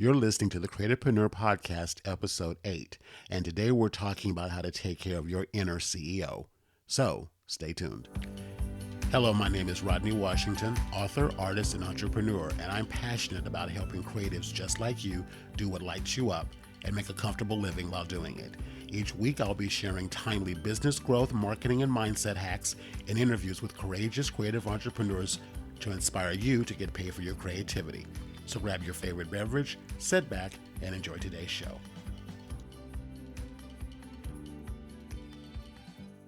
You're listening to the Creativepreneur Podcast, Episode 8, and today we're talking about how to take care of your inner CEO. So, stay tuned. Hello, my name is Rodney Washington, author, artist, and entrepreneur, and I'm passionate about helping creatives just like you do what lights you up and make a comfortable living while doing it. Each week, I'll be sharing timely business growth, marketing, and mindset hacks and interviews with courageous creative entrepreneurs to inspire you to get paid for your creativity. So grab your favorite beverage, sit back, and enjoy today's show.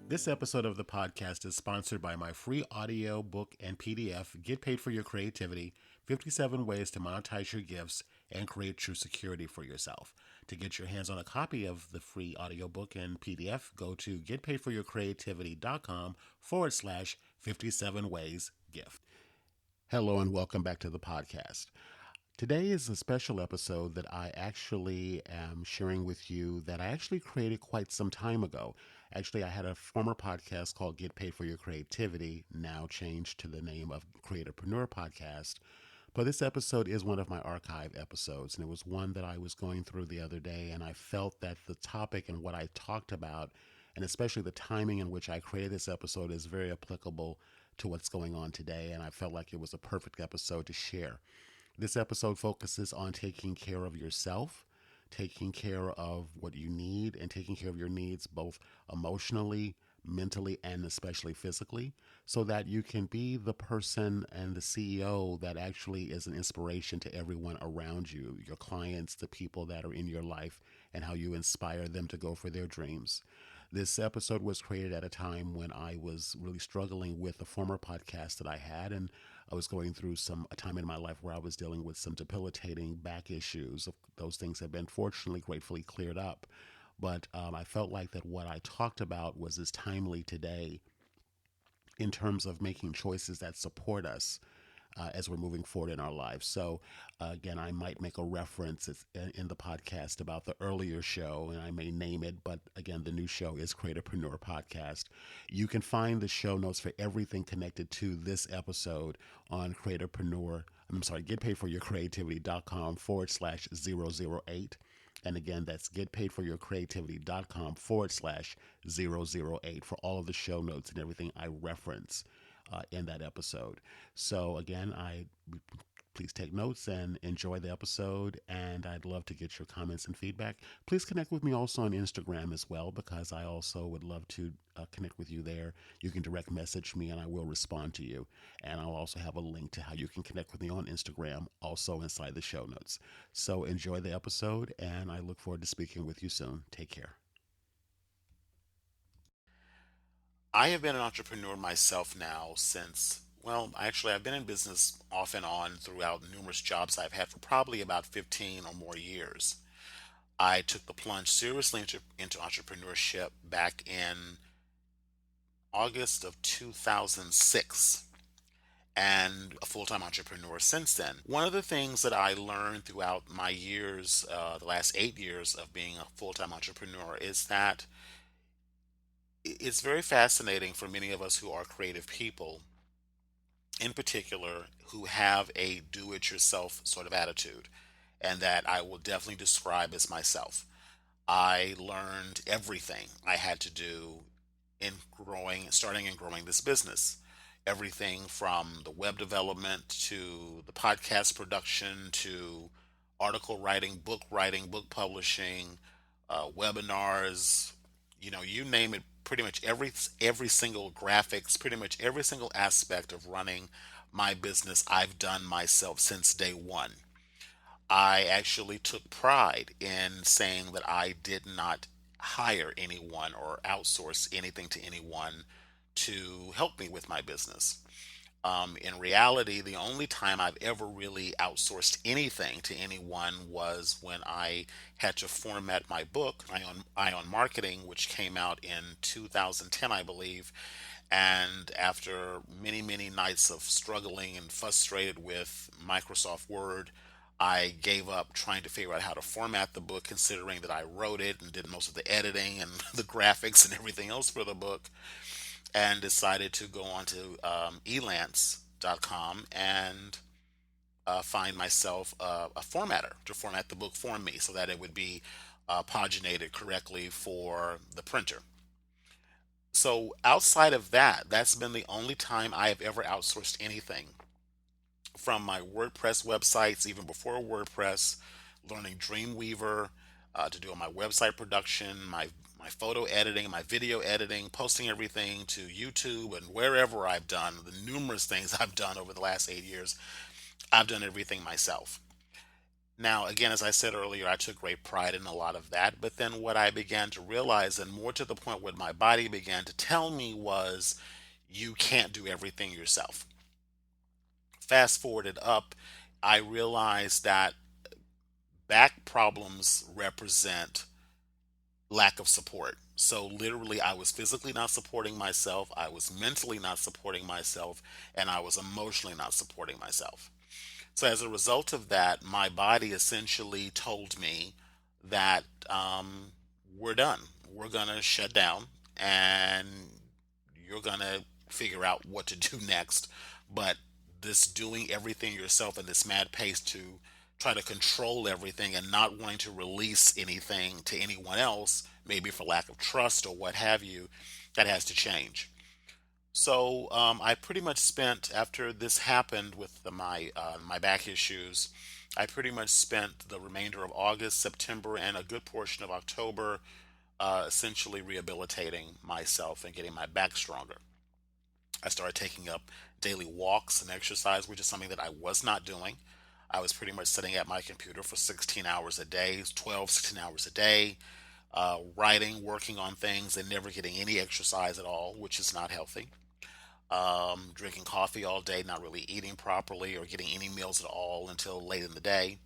This episode of the podcast is sponsored by my free audio, book, and PDF, Get Paid for Your Creativity, 57 Ways to Monetize Your Gifts and Create True Security for Yourself. To get your hands on a copy of the free audiobook and PDF, go to getpaidforyourcreativity.com/ 57 ways gift. Hello and welcome back to the podcast. Today is a special episode that I actually am sharing with you that I actually created quite some time ago. Actually, I had a former podcast called Get Paid for Your Creativity, now changed to the name of Creativepreneur Podcast. But this episode is one of my archive episodes, and it was one that I was going through the other day, and I felt that the topic and what I talked about, and especially the timing in which I created this episode, is very applicable to what's going on today, and I felt like it was a perfect episode to share. This episode focuses on taking care of yourself, taking care of what you need, and taking care of your needs both emotionally, mentally, and especially physically, so that you can be the person and the CEO that actually is an inspiration to everyone around you, your clients, the people that are in your life, and how you inspire them to go for their dreams. This episode was created at a time when I was really struggling with the former podcast that I had, and I was going through a time in my life where I was dealing with some debilitating back issues. Those things have been fortunately, gratefully cleared up. But I felt like that what I talked about was as timely today in terms of making choices that support us as we're moving forward in our lives. So, again, I might make a reference in the podcast about the earlier show, and I may name it, but again, the new show is Creativepreneur Podcast. You can find the show notes for everything connected to this episode on getpaidforyourcreativity.com/008. And again, that's getpaidforyourcreativity.com/008 for all of the show notes and everything I reference in that episode. So again, please take notes and enjoy the episode. And I'd love to get your comments and feedback. Please connect with me also on Instagram as well, because I also would love to connect with you there. You can direct message me and I will respond to you. And I'll also have a link to how you can connect with me on Instagram also inside the show notes. So enjoy the episode, and I look forward to speaking with you soon. Take care. I have been an entrepreneur myself now since, well, actually, I've been in business off and on throughout numerous jobs I've had for probably about 15 or more years. I took the plunge seriously into entrepreneurship back in August of 2006 and a full time entrepreneur since then. One of the things that I learned throughout my years, the last 8 years of being a full time entrepreneur, is that it's very fascinating for many of us who are creative people in particular who have a do it yourself sort of attitude, and that I will definitely describe as myself. I learned everything I had to do in starting and growing this business. Everything from the web development to the podcast production to article writing, book publishing, webinars, you name it, pretty much every single graphics, pretty much every single aspect of running my business I've done myself since day one. I actually took pride in saying that I did not hire anyone or outsource anything to anyone to help me with my business. In reality, the only time I've ever really outsourced anything to anyone was when I had to format my book, Ion Marketing, which came out in 2010, I believe. And after many, many nights of struggling and frustrated with Microsoft Word, I gave up trying to figure out how to format the book, considering that I wrote it and did most of the editing and the graphics and everything else for the book, and decided to go on to elance.com and find myself a formatter to format the book for me so that it would be paginated correctly for the printer. So outside of that, that's been the only time I have ever outsourced anything, from my WordPress websites, even before WordPress, learning Dreamweaver, to doing my website production, my photo editing, my video editing, posting everything to YouTube and wherever I've done the numerous things I've done over the last 8 years. I've done everything myself. Now, again, as I said earlier, I took great pride in a lot of that. But then what I began to realize, and more to the point what my body began to tell me, was you can't do everything yourself. Fast forwarded up, I realized that back problems represent lack of support. So literally, I was physically not supporting myself, I was mentally not supporting myself, and I was emotionally not supporting myself. So as a result of that, my body essentially told me that we're done. We're gonna shut down, and you're gonna figure out what to do next. But this doing everything yourself at this mad pace to try to control everything and not wanting to release anything to anyone else, maybe for lack of trust or what have you, that has to change. So I pretty much spent, after this happened with my back issues, I pretty much spent the remainder of August, September, and a good portion of October essentially rehabilitating myself and getting my back stronger. I started taking up daily walks and exercise, which is something that I was not doing. I was pretty much sitting at my computer for 16 hours a day, 12, 16 hours a day, writing, working on things, and never getting any exercise at all, which is not healthy. Drinking coffee all day, not really eating properly or getting any meals at all until late in the day.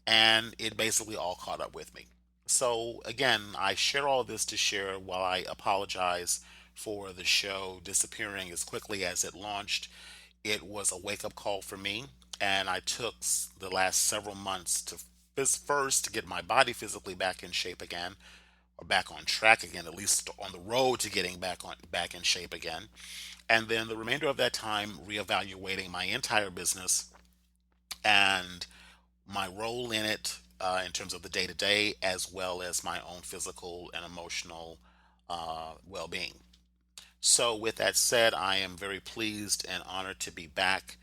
And it basically all caught up with me. So, again, I share all this to share while I apologize for the show disappearing as quickly as it launched. It was a wake up call for me, and I took the last several months to first to get my body physically back in shape again, or back on track again, at least on the road to getting back in shape again. And then the remainder of that time reevaluating my entire business and my role in it, in terms of the day to day, as well as my own physical and emotional well being. So, with that said, I am very pleased and honored to be back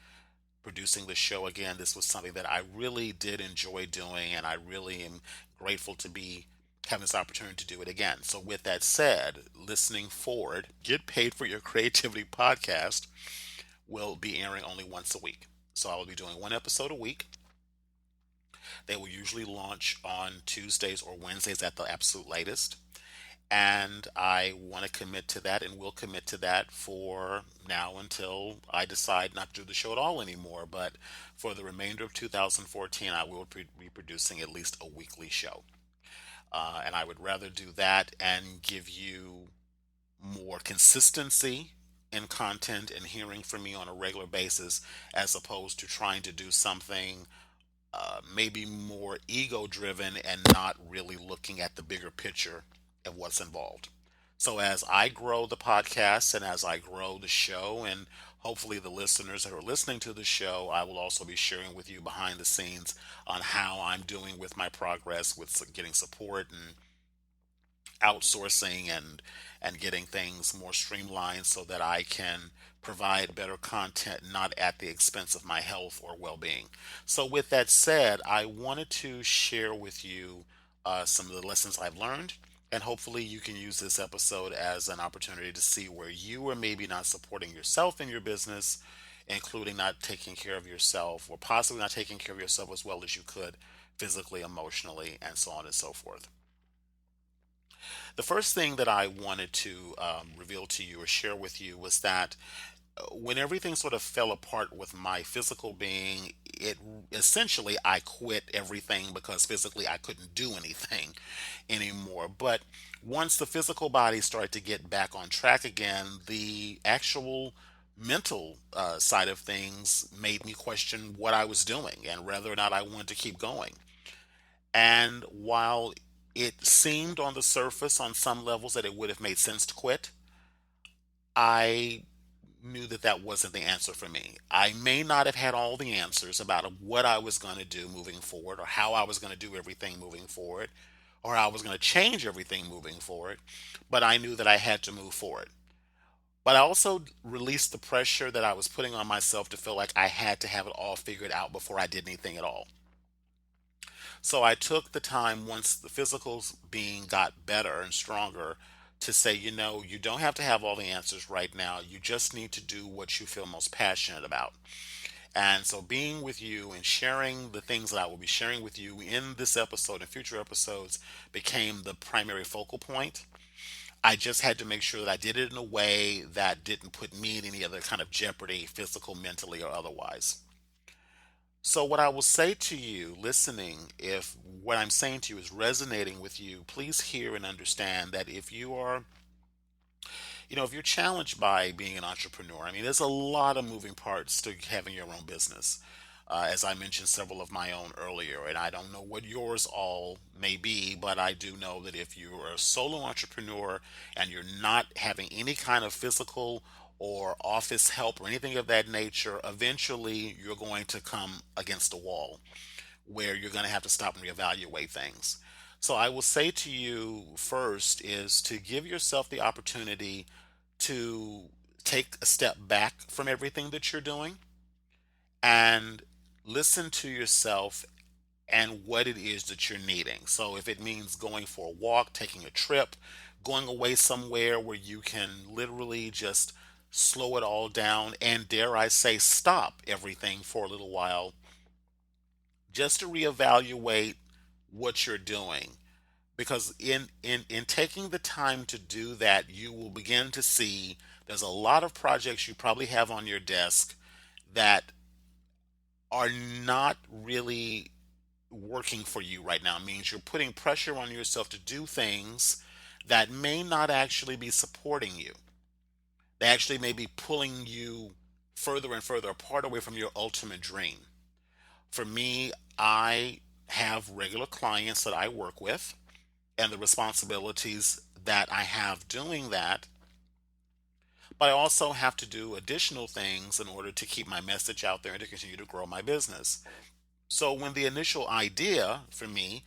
producing the show again. This was something that I really did enjoy doing, and I really am grateful to be having this opportunity to do it again. So, with that said, listening forward, Get Paid for Your Creativity podcast will be airing only once a week. So, I will be doing one episode a week. They will usually launch on Tuesdays or Wednesdays at the absolute latest. And I want to commit to that and will commit to that for now until I decide not to do the show at all anymore. But for the remainder of 2014, I will be producing at least a weekly show. And I would rather do that and give you more consistency in content and hearing from me on a regular basis, as opposed to trying to do something maybe more ego driven and not really looking at the bigger picture of what's involved. So, as I grow the podcast and as I grow the show, and hopefully the listeners that are listening to the show, I will also be sharing with you behind the scenes on how I'm doing with my progress with getting support and outsourcing and getting things more streamlined so that I can provide better content not at the expense of my health or well-being. So with that said, I wanted to share with you some of the lessons I've learned, and hopefully you can use this episode as an opportunity to see where you are maybe not supporting yourself in your business, including not taking care of yourself, or possibly not taking care of yourself as well as you could physically, emotionally, and so on and so forth. The first thing that I wanted to reveal to you or share with you was that when everything sort of fell apart with my physical being, it essentially I quit everything because physically I couldn't do anything anymore. But once the physical body started to get back on track again, the actual mental side of things made me question what I was doing and whether or not I wanted to keep going. And while it seemed on the surface, on some levels, that it would have made sense to quit, I knew that that wasn't the answer for me. I may not have had all the answers about what I was going to do moving forward, or how I was going to do everything moving forward, or how I was going to change everything moving forward, but I knew that I had to move forward. But I also released the pressure that I was putting on myself to feel like I had to have it all figured out before I did anything at all. So I took the time once the physicals being got better and stronger to say, you don't have to have all the answers right now. You just need to do what you feel most passionate about. And so being with you and sharing the things that I will be sharing with you in this episode and future episodes became the primary focal point. I just had to make sure that I did it in a way that didn't put me in any other kind of jeopardy, physical, mentally, or otherwise. So, what I will say to you listening, if what I'm saying to you is resonating with you, please hear and understand that if you're challenged by being an entrepreneur, I mean, there's a lot of moving parts to having your own business. As I mentioned several of my own earlier, and I don't know what yours all may be, but I do know that if you're a solo entrepreneur and you're not having any kind of physical or office help or anything of that nature, eventually you're going to come against a wall where you're going to have to stop and reevaluate things. So I will say to you first is to give yourself the opportunity to take a step back from everything that you're doing and listen to yourself and what it is that you're needing. So if it means going for a walk, taking a trip, going away somewhere where you can literally just slow it all down and, dare I say, stop everything for a little while just to reevaluate what you're doing, because in taking the time to do that, you will begin to see there's a lot of projects you probably have on your desk that are not really working for you right now. It means you're putting pressure on yourself to do things that may not actually be supporting you. They actually may be pulling you further and further apart away from your ultimate dream. For me, I have regular clients that I work with, and the responsibilities that I have doing that, but I also have to do additional things in order to keep my message out there and to continue to grow my business. So when the initial idea for me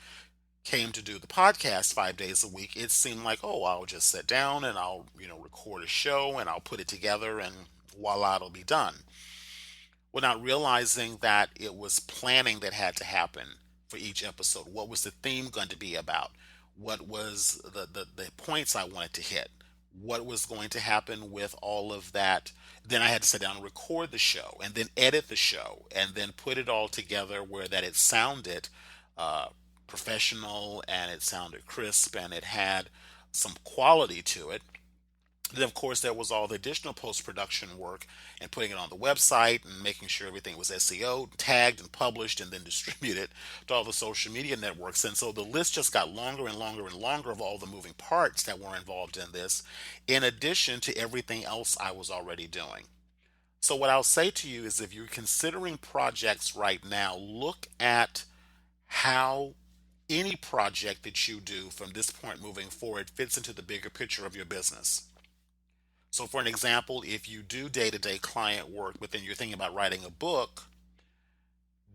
came to do the podcast 5 days a week, it seemed like, oh, I'll just sit down and I'll, record a show and I'll put it together and voila, it'll be done. Without realizing that it was planning that had to happen for each episode. What was the theme going to be about? What was the points I wanted to hit? What was going to happen with all of that? Then I had to sit down and record the show and then edit the show and then put it all together where that it sounded uh, professional and it sounded crisp and it had some quality to it. Then, of course, there was all the additional post production work and putting it on the website and making sure everything was SEO tagged and published and then distributed to all the social media networks. And so the list just got longer and longer and longer of all the moving parts that were involved in this, in addition to everything else I was already doing. So, what I'll say to you is if you're considering projects right now, look at how any project that you do from this point moving forward fits into the bigger picture of your business. So, for an example, if you do day to day client work, but then you're thinking about writing a book,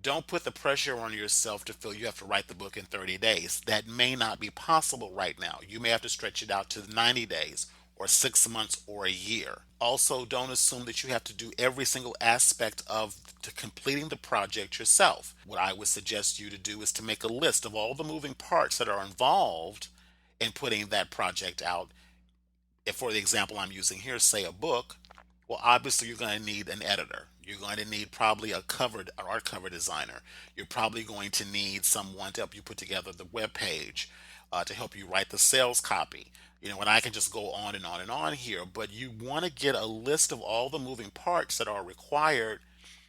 don't put the pressure on yourself to feel you have to write the book in 30 days. That may not be possible right now. You may have to stretch it out to 90 days or 6 months or a year. Also, don't assume that you have to do every single aspect of to completing the project yourself. What I would suggest you to do is to make a list of all the moving parts that are involved in putting that project out. If for the example I'm using here, say a book, well, obviously you're going to need an editor. You're going to need probably a art cover designer. You're probably going to need someone to help you put together the web page, to help you write the sales copy. And I can just go on and on and on here, but you want to get a list of all the moving parts that are required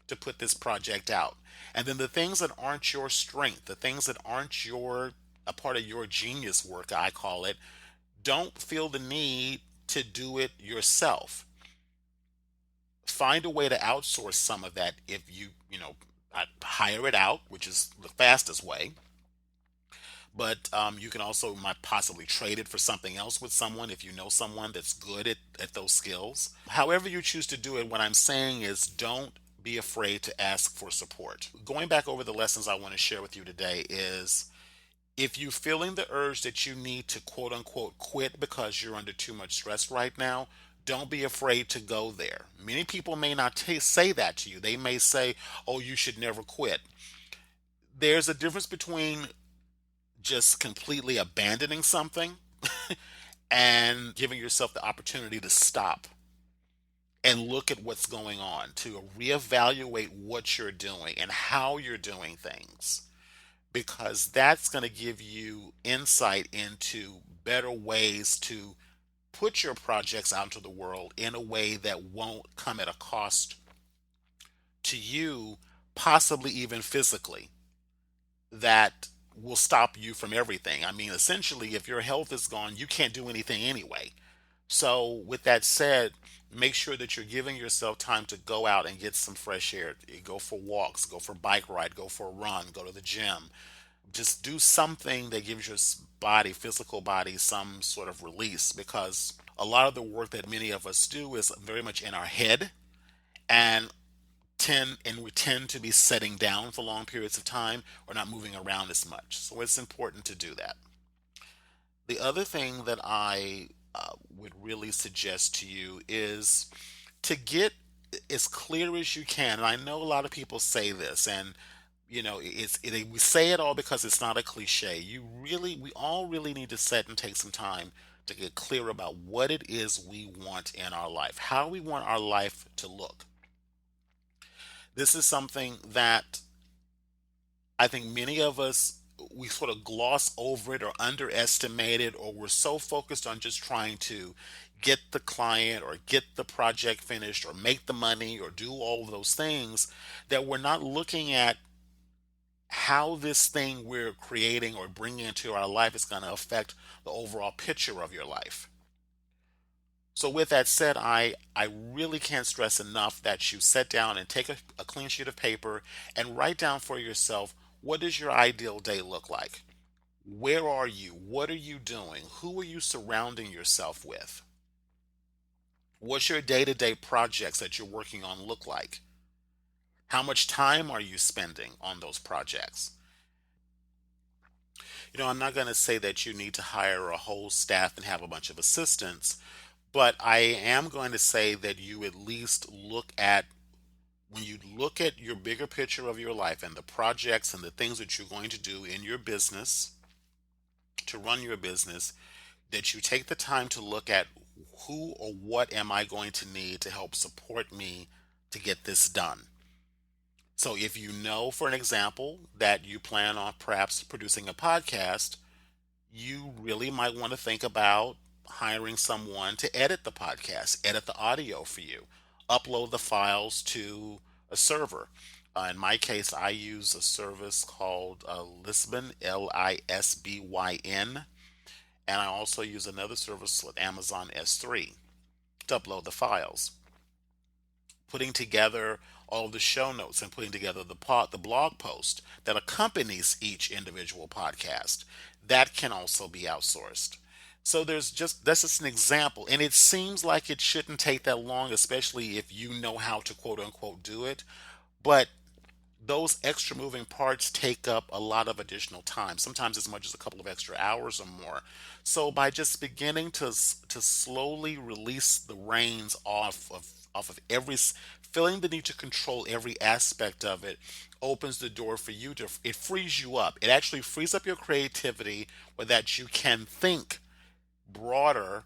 to put this project out. And then the things that aren't your strength, the things that aren't a part of your genius work, I call it, don't feel the need to do it yourself. Find a way to outsource some of that. If hire it out, which is the fastest way, But you can also might possibly trade it for something else with someone if you know someone that's good at those skills. However you choose to do it, what I'm saying is don't be afraid to ask for support. Going back over the lessons I want to share with you today is, if you're feeling the urge that you need to quote unquote quit because you're under too much stress right now, don't be afraid to go there. Many people may not say that to you. They may say, oh, you should never quit. There's a difference between just completely abandoning something and giving yourself the opportunity to stop and look at what's going on, to reevaluate what you're doing and how you're doing things, because that's going to give you insight into better ways to put your projects out into the world in a way that won't come at a cost to you, possibly even physically, that will stop you from everything. I mean, essentially, if your health is gone, you can't do anything anyway. So, with that said, make sure that you're giving yourself time to go out and get some fresh air. Go for walks, go for a bike ride, go for a run, go to the gym. Just do something that gives your body, physical body, some sort of release, because a lot of the work that many of us do is very much in our head, and we tend to be sitting down for long periods of time or not moving around as much. So it's important to do that. The other thing that I would really suggest to you is to get as clear as you can. And I know a lot of people say this, and we say it all because it's not a cliche. We all really need to sit and take some time to get clear about what it is we want in our life, how we want our life to look. This is something that I think many of us, we sort of gloss over it or underestimate it, or we're so focused on just trying to get the client or get the project finished or make the money or do all of those things, that we're not looking at how this thing we're creating or bringing into our life is going to affect the overall picture of your life. So, with that said, I really can't stress enough that you sit down and take a clean sheet of paper and write down for yourself, what does your ideal day look like? Where are you? What are you doing? Who are you surrounding yourself with? What's your day to day projects that you're working on look like? How much time are you spending on those projects? I'm not going to say that you need to hire a whole staff and have a bunch of assistants, but I am going to say that you at least when you look at your bigger picture of your life and the projects and the things that you're going to do in your business to run your business, that you take the time to look at who or what am I going to need to help support me to get this done. So if you know, for an example, that you plan on perhaps producing a podcast, you really might want to think about hiring someone to edit the podcast, edit the audio for you, upload the files to a server. In my case, I use a service called Lisbon, Lisbyn, and I also use another service with Amazon S3 to upload the files. Putting together all of the show notes and putting together the blog post that accompanies each individual podcast, that can also be outsourced. So that's just an example, and it seems like it shouldn't take that long, especially if you know how to quote unquote do it. But those extra moving parts take up a lot of additional time, sometimes as much as a couple of extra hours or more. So by just beginning to slowly release the reins off of feeling the need to control every aspect of it, opens the door for you to it frees you up. It actually frees up your creativity, where that you can think broader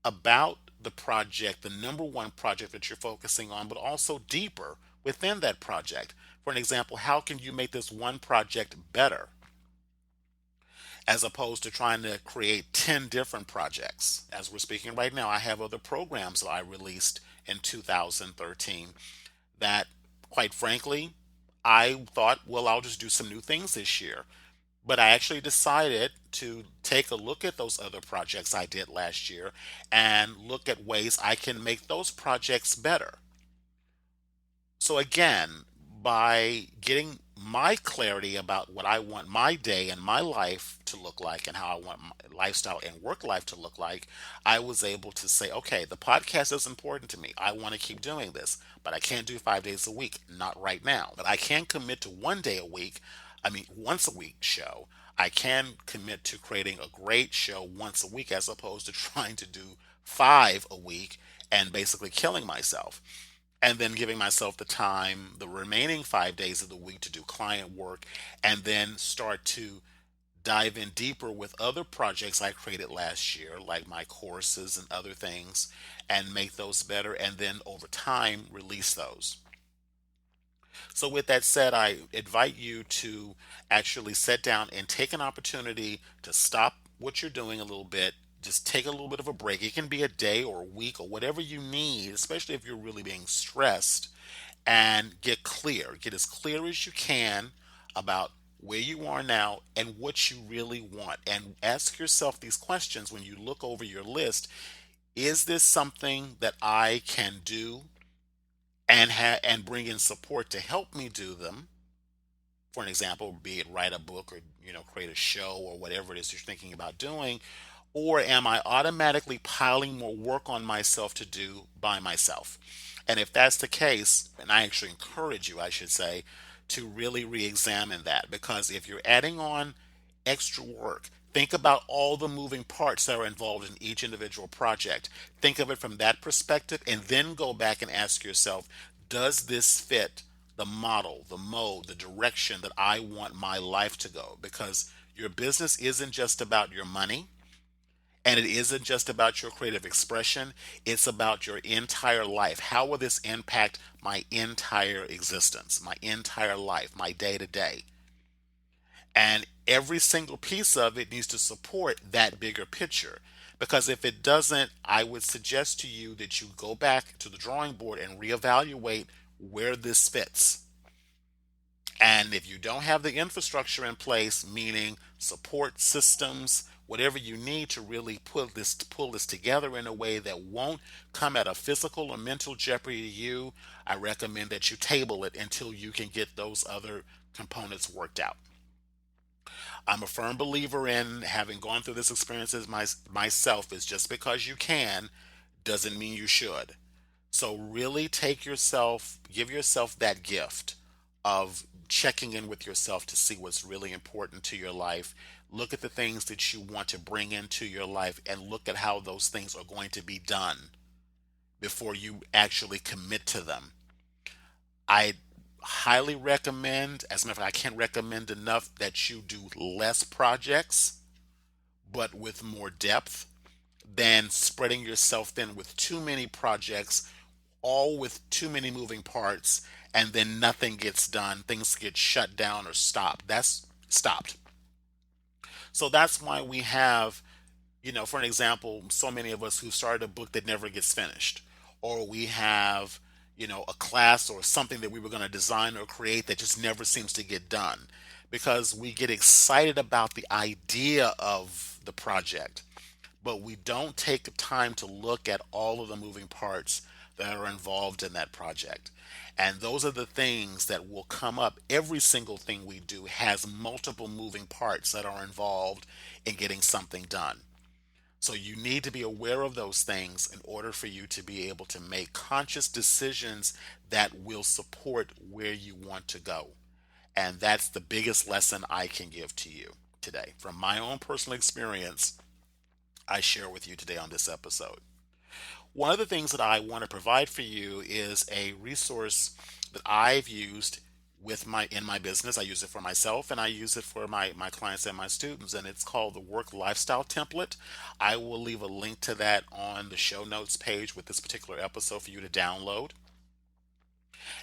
about the project, the number one project that you're focusing on, but also deeper within that project. For an example, how can you make this one project better, as opposed to trying to create 10 different projects? As we're speaking right now, I have other programs that I released in 2013 that, quite frankly, I thought, well, I'll just do some new things this year. But I actually decided to take a look at those other projects I did last year and look at ways I can make those projects better. So again, by getting my clarity about what I want my day and my life to look like and how I want my lifestyle and work life to look like, I was able to say, okay, the podcast is important to me. I want to keep doing this, but I can't do 5 days a week, not right now. But I can commit to one day a week, I mean, once a week show. I can commit to creating a great show once a week as opposed to trying to do five a week and basically killing myself, and then giving myself the time the remaining 5 days of the week to do client work, and then start to dive in deeper with other projects I created last year, like my courses and other things, and make those better, and then over time release those. So, with that said, I invite you to actually sit down and take an opportunity to stop what you're doing a little bit. Just take a little bit of a break. It can be a day or a week or whatever you need, especially if you're really being stressed, and get clear. Get as clear as you can about where you are now and what you really want. And ask yourself these questions when you look over your list. Is this something that I can do and and bring in support to help me do them? For an example, be it write a book or create a show or whatever it is you're thinking about doing, or am I automatically piling more work on myself to do by myself? And if that's the case, and I actually encourage you, I should say, to really re-examine that, because if you're adding on extra work, think about all the moving parts that are involved in each individual project. Think of it from that perspective, and then go back and ask yourself, does this fit the model, the mode, the direction that I want my life to go? Because your business isn't just about your money, and it isn't just about your creative expression, it's about your entire life. How will this impact my entire existence, my entire life, my day to day? And every single piece of it needs to support that bigger picture. Because if it doesn't, I would suggest to you that you go back to the drawing board and reevaluate where this fits. And if you don't have the infrastructure in place, meaning support systems, whatever you need to really pull this together in a way that won't come at a physical or mental jeopardy to you, I recommend that you table it until you can get those other components worked out. I'm a firm believer in, having gone through this experience myself, is just because you can doesn't mean you should. So really give yourself that gift of checking in with yourself to see what's really important to your life. Look at the things that you want to bring into your life and look at how those things are going to be done before you actually commit to them. I highly recommend, as a matter of fact, I can't recommend enough that you do less projects, but with more depth, than spreading yourself thin with too many projects, all with too many moving parts, and then nothing gets done. Things get shut down or stopped. That's stopped. So that's why we have, for an example, so many of us who started a book that never gets finished, or we have, a class or something that we were going to design or create that just never seems to get done, because we get excited about the idea of the project, but we don't take the time to look at all of the moving parts that are involved in that project. And those are the things that will come up. Every single thing we do has multiple moving parts that are involved in getting something done. So you need to be aware of those things in order for you to be able to make conscious decisions that will support where you want to go. And that's the biggest lesson I can give to you today. From my own personal experience, I share with you today on this episode. One of the things that I want to provide for you is a resource that I've used in my business. I use it for myself and I use it for my clients and my students, and it's called the Work Lifestyle Template. I will leave a link to that on the show notes page with this particular episode for you to download,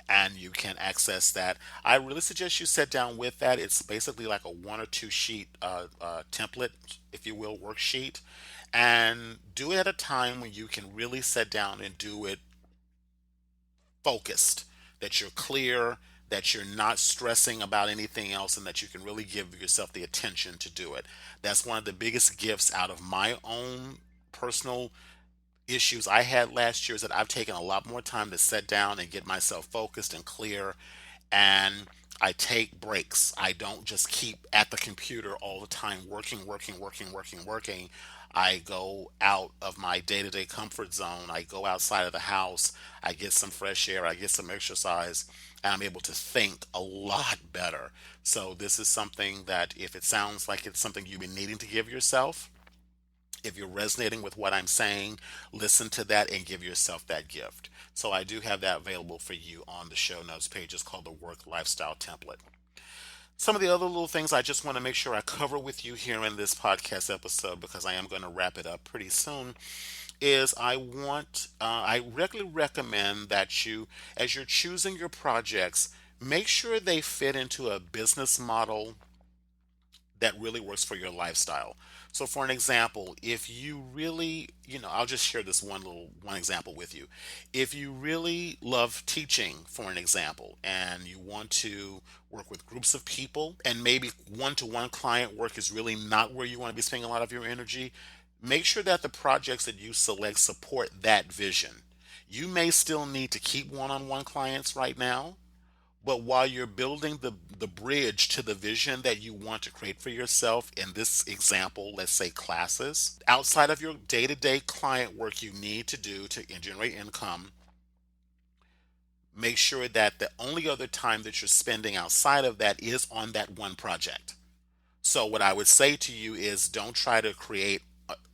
and you can access that. I really suggest you sit down with that. It's basically like a one or two sheet template, if you will, worksheet, and do it at a time when you can really sit down and do it focused, that you're clear, that you're not stressing about anything else, and that you can really give yourself the attention to do it. That's one of the biggest gifts out of my own personal issues I had last year, is that I've taken a lot more time to sit down and get myself focused and clear, and I take breaks. I don't just keep at the computer all the time working, working, working, working, working. I go out of my day to day comfort zone. I go outside of the house. I get some fresh air. I get some exercise. And I'm able to think a lot better. So, this is something that if it sounds like it's something you've been needing to give yourself, if you're resonating with what I'm saying, listen to that and give yourself that gift. So I do have that available for you on the show notes page. It's called the Work Lifestyle Template. Some of the other little things I just want to make sure I cover with you here in this podcast episode, because I am going to wrap it up pretty soon, is I regularly recommend that you, as you're choosing your projects, make sure they fit into a business model that really works for your lifestyle. So for an example, if you really, I'll just share this one example with you. If you really love teaching, for an example, and you want to work with groups of people, and maybe one-to-one client work is really not where you want to be spending a lot of your energy, make sure that the projects that you select support that vision. You may still need to keep one-on-one clients right now, but while you're building the bridge to the vision that you want to create for yourself, in this example, let's say classes, outside of your day to day client work you need to do to generate income, make sure that the only other time that you're spending outside of that is on that one project. So, what I would say to you is don't try to create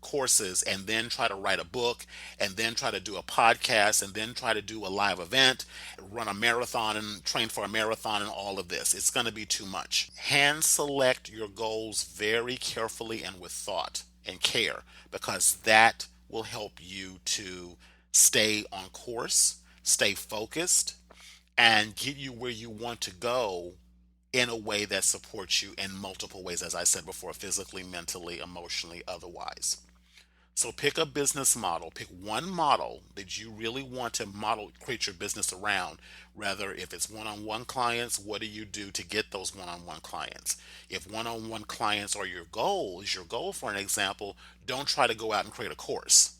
courses and then try to write a book and then try to do a podcast and then try to do a live event, run a marathon and train for a marathon and all of this. It's going to be too much. Hand select your goals very carefully and with thought and care, because that will help you to stay on course, stay focused, and get you where you want to go in a way that supports you in multiple ways, as I said before, physically, mentally, emotionally, otherwise. So pick a business model, pick one model that you really want to create your business around. Rather, if it's one-on-one clients, what do you do to get those one-on-one clients? If one-on-one clients are your goal for an example, don't try to go out and create a course.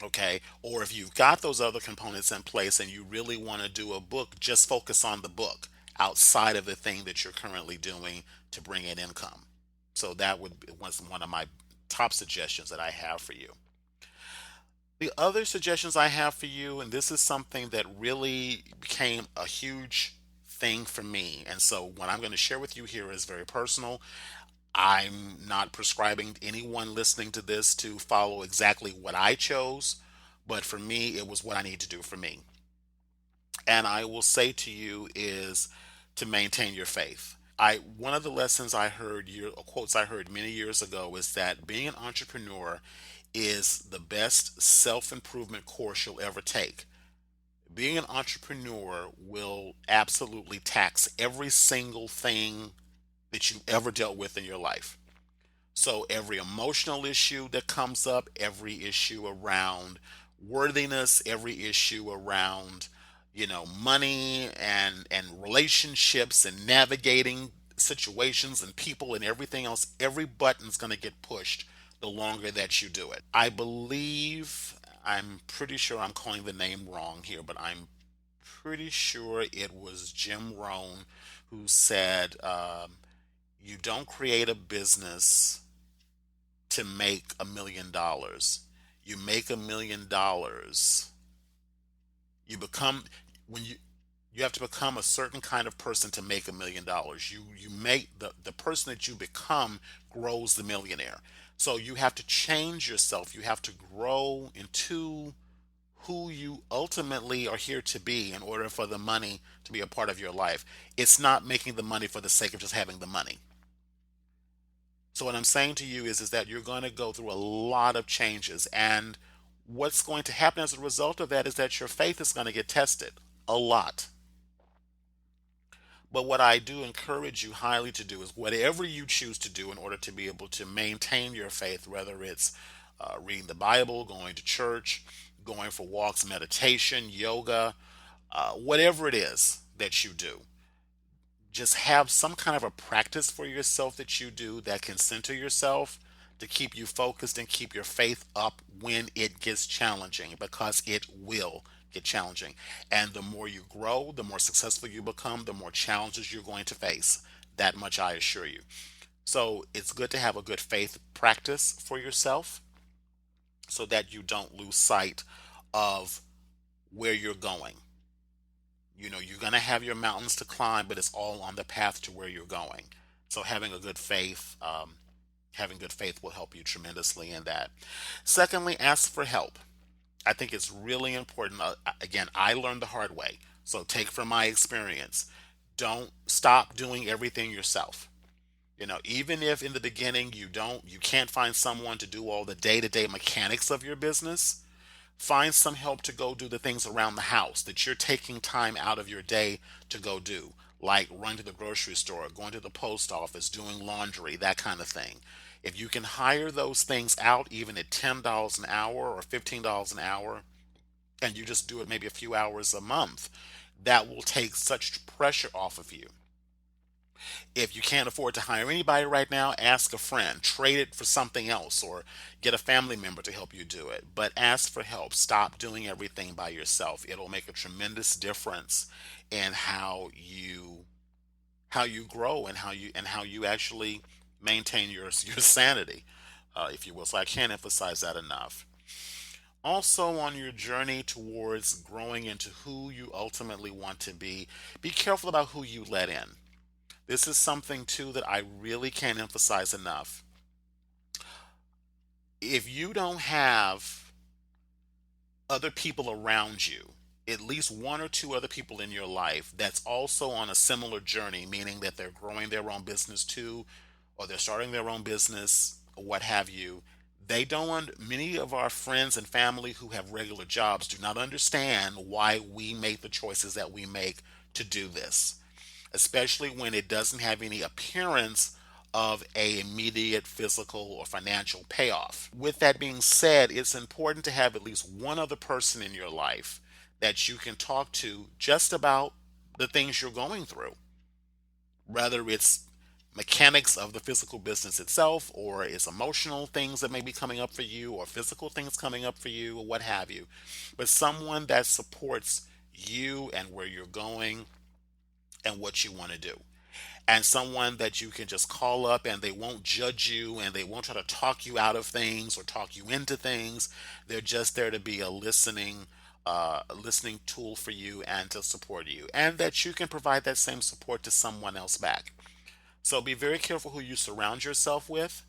Okay, or if you've got those other components in place and you really want to do a book, just focus on the book outside of the thing that you're currently doing to bring in income. So that would be one of my top suggestions that I have for you. The other suggestions I have for you, and this is something that really became a huge thing for me, and so what I'm going to share with you here is very personal. I'm not prescribing anyone listening to this to follow exactly what I chose, but for me, it was what I need to do for me. And I will say to you is to maintain your faith. One of the lessons I heard, quotes I heard many years ago, is that being an entrepreneur is the best self improvement course you'll ever take. Being an entrepreneur will absolutely tax every single thing that you ever dealt with in your life. So every emotional issue that comes up, every issue around worthiness, every issue around, money and relationships and navigating situations and people and everything else, every button's going to get pushed the longer that you do it. I'm pretty sure I'm calling the name wrong here, but I'm pretty sure it was Jim Rohn who said, you don't create a business to make $1 million. You make $1 million. You become when you have to become a certain kind of person to make $1 million. You make the person that you become grows the millionaire. So you have to change yourself. You have to grow into who you ultimately are here to be in order for the money to be a part of your life. It's not making the money for the sake of just having the money. So what I'm saying to you is that you're going to go through a lot of changes, and what's going to happen as a result of that is that your faith is going to get tested a lot. But what I do encourage you highly to do is whatever you choose to do in order to be able to maintain your faith, whether it's reading the Bible, going to church, going for walks, meditation, yoga, whatever it is that you do, just have some kind of a practice for yourself that you do that can center yourself to keep you focused and keep your faith up when it gets challenging, because it will get challenging. And the more you grow, the more successful you become, the more challenges you're going to face. That much I assure you. So it's good to have a good faith practice for yourself so that you don't lose sight of where you're going. You know, you're going to have your mountains to climb, but it's all on the path to where you're going. So having good faith will help you tremendously in that. Secondly, ask for help. I think it's really important. Again, I learned the hard way. So take from my experience. Don't stop doing everything yourself. You know, even if in the beginning you can't find someone to do all the day-to-day mechanics of your business, find some help to go do the things around the house that you're taking time out of your day to go do, like run to the grocery store, going to the post office, doing laundry, that kind of thing. If you can hire those things out even at $10 an hour or $15 an hour, and you just do it maybe a few hours a month, that will take such pressure off of you. If you can't afford to hire anybody right now, ask a friend, trade it for something else, or get a family member to help you do it. But ask for help. Stop doing everything by yourself. It'll make a tremendous difference in how you grow and how you actually maintain your sanity, if you will. So I can't emphasize that enough. Also, on your journey towards growing into who you ultimately want to be careful about who you let in. This is something too that I really can't emphasize enough. If you don't have other people around you, at least one or two other people in your life that's also on a similar journey, meaning that they're growing their own business too, or they're starting their own business, or what have you, they don't, many of our friends and family who have regular jobs do not understand why we make the choices that we make to do this, especially when it doesn't have any appearance of a immediate physical or financial payoff. With that being said, it's important to have at least one other person in your life that you can talk to just about the things you're going through, whether it's mechanics of the physical business itself, or it's emotional things that may be coming up for you, or physical things coming up for you, or what have you. But someone that supports you and where you're going and what you want to do, and someone that you can just call up and they won't judge you and they won't try to talk you out of things or talk you into things. They're just there to be a listening tool for you and to support you, and that you can provide that same support to someone else back. So be very careful who you surround yourself with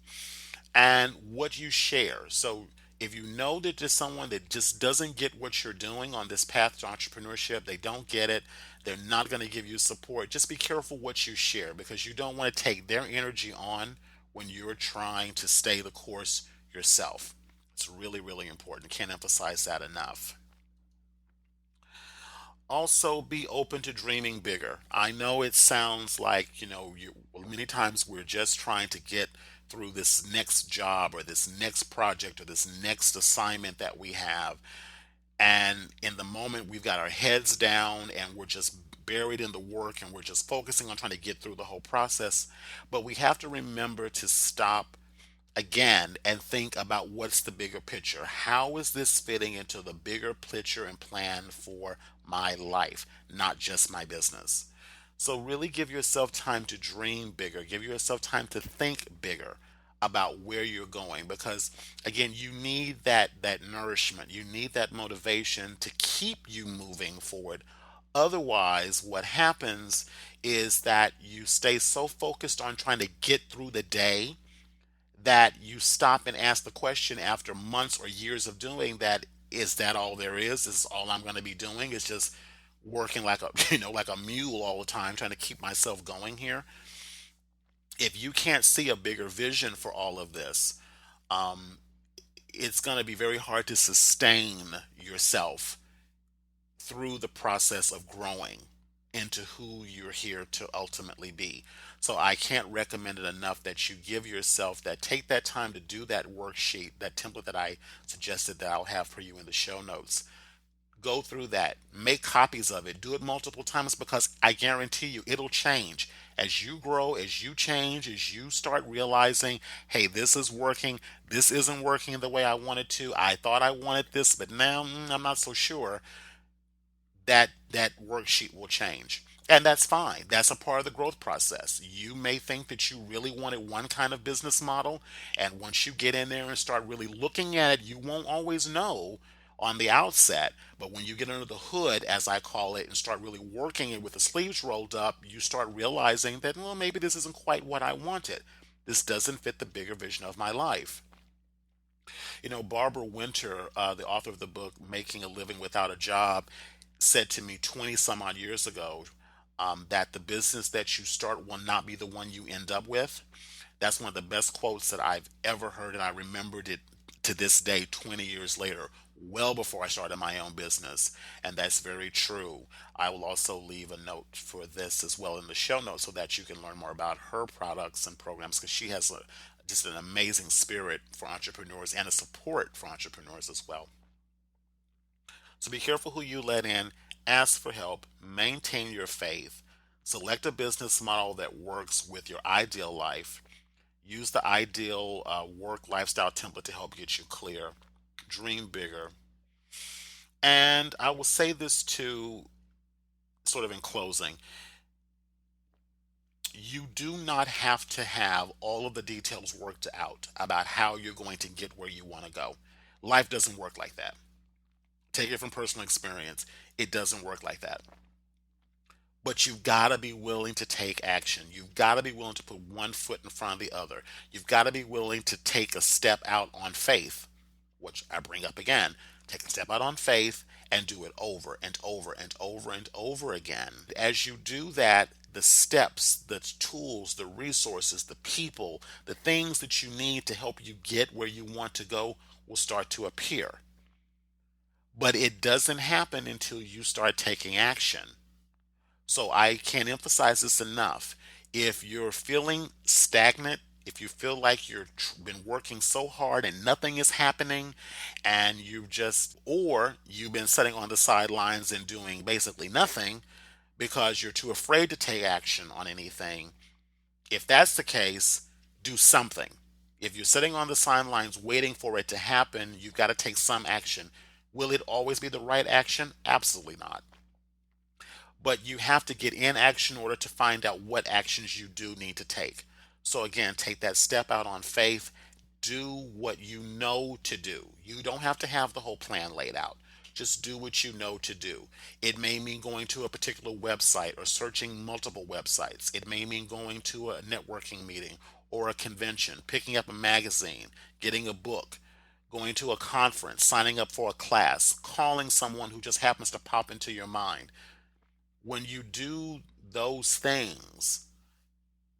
and what you share. So if you know that there's someone that just doesn't get what you're doing on this path to entrepreneurship, they don't get it, they're not going to give you support, just be careful what you share, because you don't want to take their energy on when you're trying to stay the course yourself. It's really, really important. Can't emphasize that enough. Also, be open to dreaming bigger. I know it sounds like, many times we're just trying to get through this next job or this next project or this next assignment that we have. And in the moment, we've got our heads down and we're just buried in the work and we're just focusing on trying to get through the whole process. But we have to remember to stop again and think about what's the bigger picture. How is this fitting into the bigger picture and plan for my life, not just my business? So really give yourself time to dream bigger. Give yourself time to think bigger about where you're going, because again, you need that nourishment. You need that motivation to keep you moving forward. Otherwise, what happens is that you stay so focused on trying to get through the day that you stop and ask the question after months or years of doing that, is that all there is? Is all I'm going to be doing is just working like a like a mule all the time trying to keep myself going here? If you can't see a bigger vision for all of this, um, it's going to be very hard to sustain yourself through the process of growing into who you're here to ultimately be. So I can't recommend it enough that you give yourself that, take that time to do that worksheet, that template that I suggested that I'll have for you in the show notes. Go through that, make copies of it, do it multiple times, because I guarantee you it'll change. As you grow, as you change, as you start realizing, hey, this is working, this isn't working the way I wanted to. I thought I wanted this, but now I'm not so sure. that worksheet will change. And that's fine. That's a part of the growth process. You may think that you really wanted one kind of business model, and once you get in there and start really looking at it, you won't always know on the outset. But when you get under the hood, as I call it, and start really working it with the sleeves rolled up, you start realizing that, well, maybe this isn't quite what I wanted. This doesn't fit the bigger vision of my life. Barbara Winter, the author of the book Making a Living Without a Job, said to me 20 some odd years ago that the business that you start will not be the one you end up with. That's one of the best quotes that I've ever heard, and I remembered it to this day, 20 years later, well before I started my own business. And that's very true. I will also leave a note for this as well in the show notes so that you can learn more about her products and programs because she has just an amazing spirit for entrepreneurs and a support for entrepreneurs as well. So be careful who you let in, ask for help, maintain your faith, select a business model that works with your ideal life, use the ideal work lifestyle template to help get you clear, dream bigger. And I will say this too, sort of in closing, you do not have to have all of the details worked out about how you're going to get where you want to go. Life doesn't work like that. Take it from personal experience. It doesn't work like that. But you've got to be willing to take action. You've got to be willing to put one foot in front of the other. You've got to be willing to take a step out on faith, which I bring up again. Take a step out on faith and do it over and over and over and over again. As you do that, the steps, the tools, the resources, the people, the things that you need to help you get where you want to go will start to appear. But it doesn't happen until you start taking action. So I can't emphasize this enough. If you're feeling stagnant, if you feel like you've been working so hard and nothing is happening, and or you've been sitting on the sidelines and doing basically nothing because you're too afraid to take action on anything, if that's the case, do something. If you're sitting on the sidelines waiting for it to happen, you've got to take some action. Will it always be the right action? Absolutely not. But you have to get in action in order to find out what actions you do need to take. So again, take that step out on faith. Do what you know to do. You don't have to have the whole plan laid out. Just do what you know to do. It may mean going to a particular website or searching multiple websites. It may mean going to a networking meeting or a convention, picking up a magazine, getting a book, going to a conference, signing up for a class, calling someone who just happens to pop into your mind. When you do those things,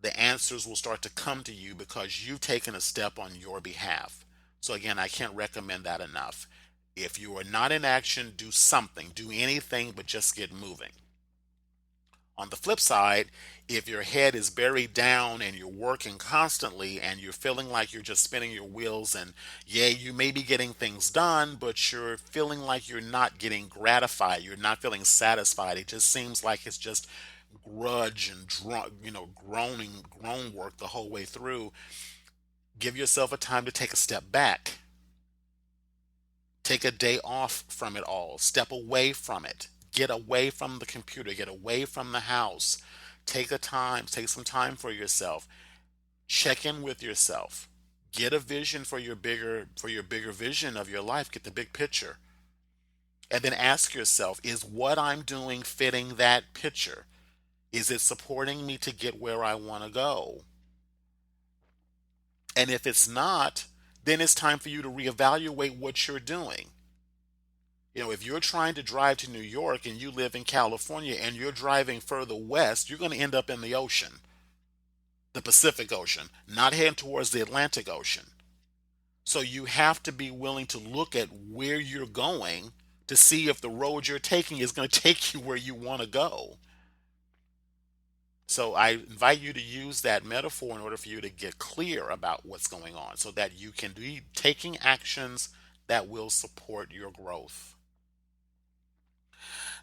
the answers will start to come to you because you've taken a step on your behalf. So, again, I can't recommend that enough. If you are not in action, do something, do anything but just get moving. On the flip side, if your head is buried down and you're working constantly and you're feeling like you're just spinning your wheels, and yeah, you may be getting things done, but you're feeling like you're not getting gratified, you're not feeling satisfied. It just seems like it's just grudge and groan work the whole way through. Give yourself a time to take a step back. Take a day off from it all. Step away from it. Get away from the computer. Get away from the house. Take some time for yourself. Check in with yourself. Get a vision for your bigger vision of your life. Get the big picture. And then ask yourself, is what I'm doing fitting that picture? Is it supporting me to get where I want to go? And if it's not, then it's time for you to reevaluate what you're doing. If you're trying to drive to New York and you live in California and you're driving further west, you're going to end up in the ocean, the Pacific Ocean, not heading towards the Atlantic Ocean. So you have to be willing to look at where you're going to see if the road you're taking is going to take you where you want to go. So I invite you to use that metaphor in order for you to get clear about what's going on so that you can be taking actions that will support your growth.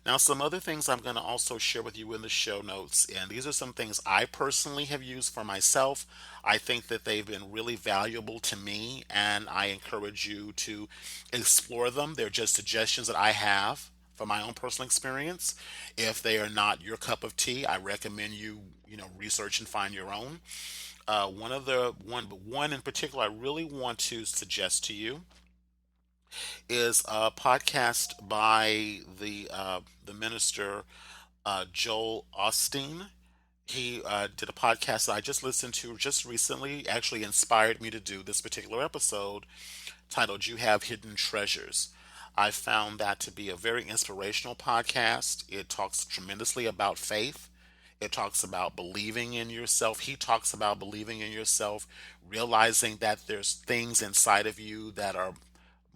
Now, some other things I'm going to also share with you in the show notes, and these are some things I personally have used for myself. I think that they've been really valuable to me, and I encourage you to explore them. They're just suggestions that I have. from my own personal experience. If they are not your cup of tea, I recommend you, research and find your own. One in particular I really want to suggest to you is a podcast by the minister Joel Osteen. He did a podcast that I just listened to just recently, actually inspired me to do this particular episode titled You Have Hidden Treasures. I found that to be a very inspirational podcast. It talks tremendously about faith. It talks about believing in yourself. He talks about believing in yourself, realizing that there's things inside of you that are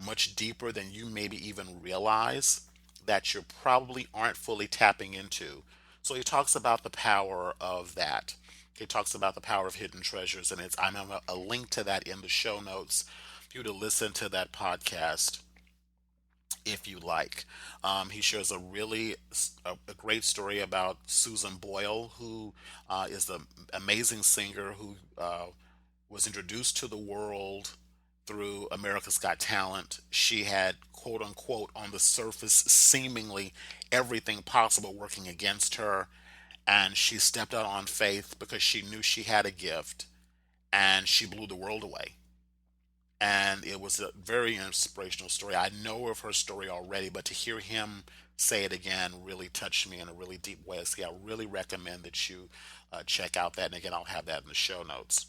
much deeper than you maybe even realize that you probably aren't fully tapping into. So he talks about the power of that. He talks about the power of hidden treasures, and I'm going to a link to that in the show notes for you to listen to that podcast if you like. He shares a great story about Susan Boyle, who is an amazing singer who was introduced to the world through America's Got Talent. She had, quote unquote, on the surface, seemingly everything possible working against her. And she stepped out on faith because she knew she had a gift, and she blew the world away. And it was a very inspirational story. I know of her story already, but to hear him say it again really touched me in a really deep way. So yeah, I really recommend that you check out that. And again, I'll have that in the show notes.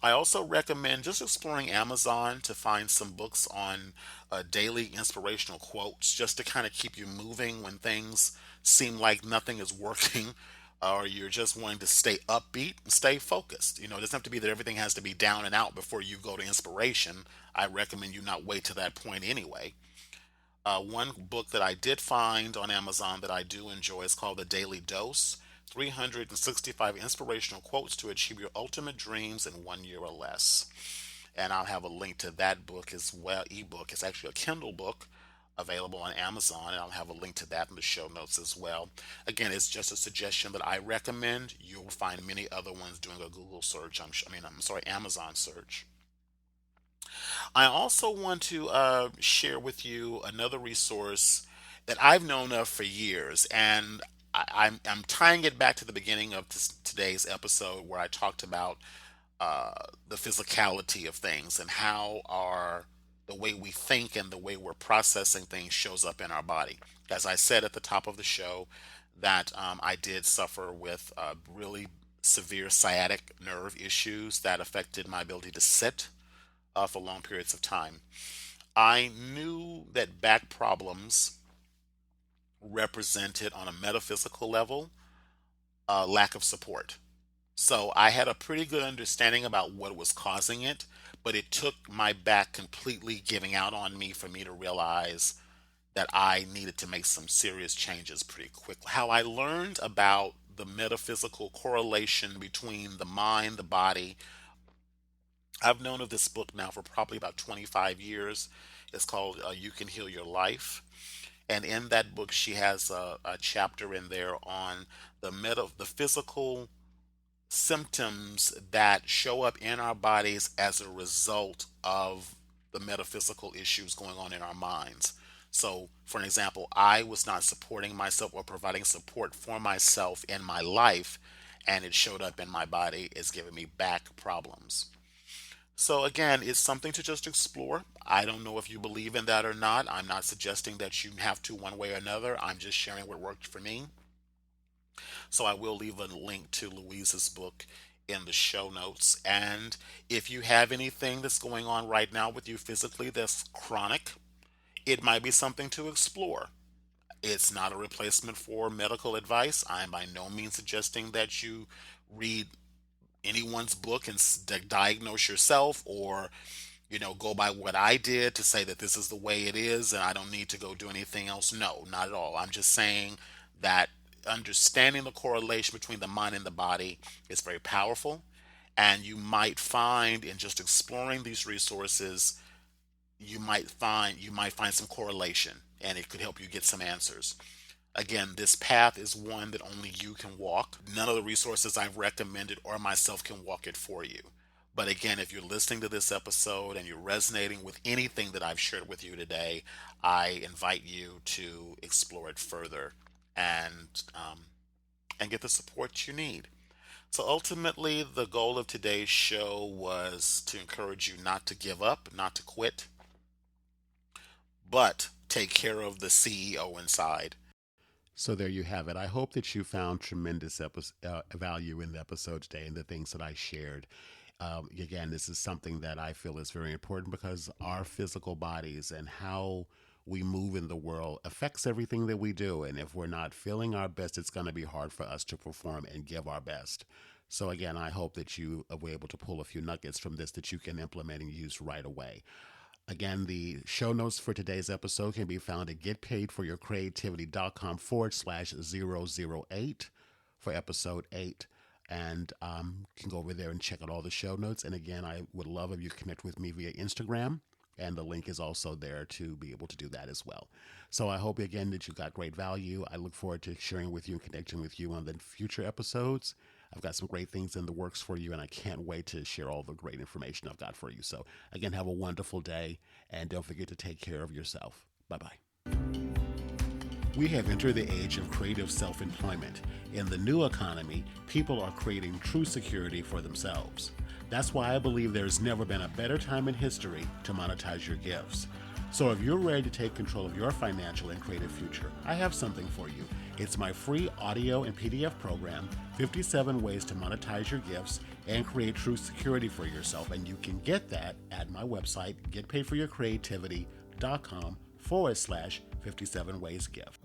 I also recommend just exploring Amazon to find some books on daily inspirational quotes, just to kind of keep you moving when things seem like nothing is working, or you're just wanting to stay upbeat and stay focused. It doesn't have to be that everything has to be down and out before you go to inspiration. I recommend you not wait to that point anyway. One book that I did find on Amazon that I do enjoy is called The Daily Dose: 365 Inspirational Quotes to Achieve Your Ultimate Dreams in 1 Year or Less. And I'll have a link to that book as well, ebook. It's actually a Kindle book available on Amazon, and I'll have a link to that in the show notes as well. Again, it's just a suggestion that I recommend. You'll find many other ones doing a Google search. I'm sorry, Amazon search. I also want to share with you another resource that I've known of for years, and I'm tying it back to the beginning of today's episode where I talked about the physicality of things and how the way we think and the way we're processing things shows up in our body. As I said at the top of the show, that I did suffer with really severe sciatic nerve issues that affected my ability to sit for long periods of time. I knew that back problems represented, on a metaphysical level, a lack of support. So I had a pretty good understanding about what was causing it, but it took my back completely giving out on me for me to realize that I needed to make some serious changes pretty quickly. How I learned about the metaphysical correlation between the mind, the body. I've known of this book now for probably about 25 years. It's called You Can Heal Your Life. And in that book, she has a chapter in there on the physical symptoms that show up in our bodies as a result of the metaphysical issues going on in our minds. So, for an example, I was not supporting myself or providing support for myself in my life, and it showed up in my body as giving me back problems. So again, it's something to just explore. I don't know if you believe in that or not. I'm not suggesting that you have to one way or another. I'm just sharing what worked for me. So I will leave a link to Louise's book in the show notes. And if you have anything that's going on right now with you physically that's chronic, it might be something to explore. It's not a replacement for medical advice. I'm by no means suggesting that you read anyone's book and diagnose yourself, or go by what I did to say that this is the way it is and I don't need to go do anything else. No, not at all. I'm just saying that understanding the correlation between the mind and the body is very powerful, and you might find in just exploring these resources, you might find some correlation, and it could help you get some answers. Again, this path is one that only you can walk. None of the resources I've recommended or myself can walk it for you. But again, if you're listening to this episode and you're resonating with anything that I've shared with you today, I invite you to explore it further and and get the support you need. So ultimately, the goal of today's show was to encourage you not to give up, not to quit, but take care of the CEO inside. So there you have it. I hope that you found tremendous value in the episode today and the things that I shared. Again, this is something that I feel is very important because our physical bodies and how we move in the world affects everything that we do. And if we're not feeling our best, it's going to be hard for us to perform and give our best. So again, I hope that you were able to pull a few nuggets from this that you can implement and use right away. Again, the show notes for today's episode can be found at getpaidforyourcreativity.com/008 for episode 8. And you can go over there and check out all the show notes. And again, I would love if you connect with me via Instagram. And the link is also there to be able to do that as well. So I hope again that you got great value. I look forward to sharing with you and connecting with you on the future episodes. I've got some great things in the works for you, and I can't wait to share all the great information I've got for you. So, again, have a wonderful day, and don't forget to take care of yourself. Bye bye. We have entered the age of creative self employment. In the new economy, people are creating true security for themselves. That's why I believe there's never been a better time in history to monetize your gifts. So if you're ready to take control of your financial and creative future, I have something for you. It's my free audio and PDF program, 57 Ways to Monetize Your Gifts and Create True Security for Yourself. And you can get that at my website, getpaidforyourcreativity.com/57 ways gift.